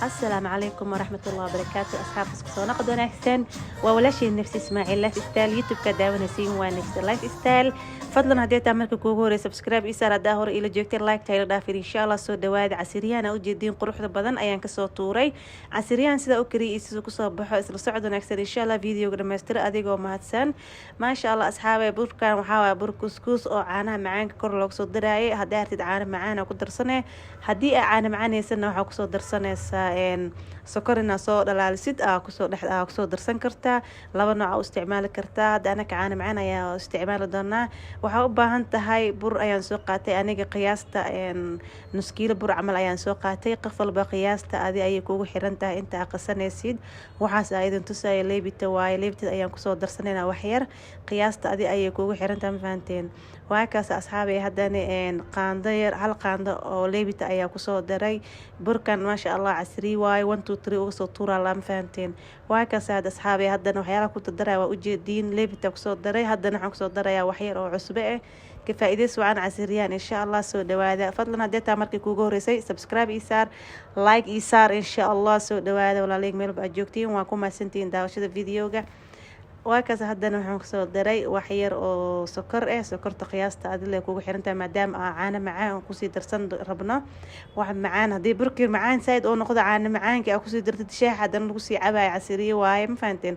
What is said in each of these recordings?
السلام عليكم ورحمة الله وبركاته أصحاب كسونا قدونا أحسن وولاشي نفسي اسماعيل لايف ستايل يوتيوب كداونا سين ونفسي لايف ستايل فضلا هديت عملك كوغوري سبسكرايب إيسار داهور إلى جوكتي لايك تايل دافر إن شاء الله سو دواد عسيريان أو جدين قروح بدن أيان كسو طوري عسيريان سيدا أكري إيسو كسو بحو إسلا سعودنا أكسر إن شاء الله فيديو قرمستر أديقو مهدسان ما شاء الله أصحابي بركان وحاوى بركسكوس أو عانها معانك كورلوك سو دراي هدارتي عانا معانا وكدر سنة هدي عانا معانا سنة وحاو كسو درسنة sokorina soo dhalaalisid kusoo darsan kartaa laba nooc u isticmaali kartaa hadda anaka caana macaan ayaa isticmaali doonaa waxaa u baahan tahay bur ayaan soo qaatay aniga qiyaasta nus kiilo bur camal ayaan soo qaatay qof walba qiyaasta adi ayay kugu xiran tahay inta aad qasanaysid waxaas aa idin tusaya leebita waaye leebita ayaan kusoo darsanayna wax yar qiyaasta adi ayay kugu xiran tahay ma fahanteen waa kaas asxaabay haddana qaando yar hal qaando oo leebita ayaa kusoo daray burkan maasha allah casri waaye 1 2 3 uga soo tuuraa lama fahanteen waa kaas asxaabay haddana waxyaalaha ku daray waa ujeediin leebita kusoo daray haddana waxaan kusoo darayaa wax yar oo cusbe ah ka faa'iideys wacan casriyaan insha allah soo dhawaada fadlan haddii taa markii kuugu horeysay subscribe isaar like isaar insha allah soo dhawaada walaalay meel ba joogtiin waa ku maasantiin daawashada videoga waa kaas haddana waxaan kusoo daray wax yar oo sokor ah sokorta qiyaasta adile kugu xirantahay maadaama caana macaan kusii darsan rabno wax macaan haddii burkii macaan saaid oo noqdo caana macaankii aa kusii dartid shaax haddana lagu sii cabaaya casiriye waaye ma fahanteen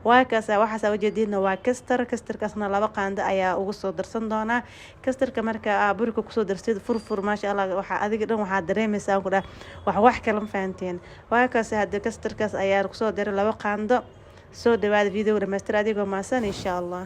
waa kaas waxaas ujeediina waa kastarkaasna laba qaando ayaa ugu soo darsan doonaa kastarka marka burka kusoo darsid furfur maasha allah waxaa adiga dhan waxaa dareemaysaa ku dhah wax kale ma fahanteen waa kaas hadda kastarkaas ayaa kusoo daray laba qaando soo dhawaada video dhamaystir adigoo maasan insha allah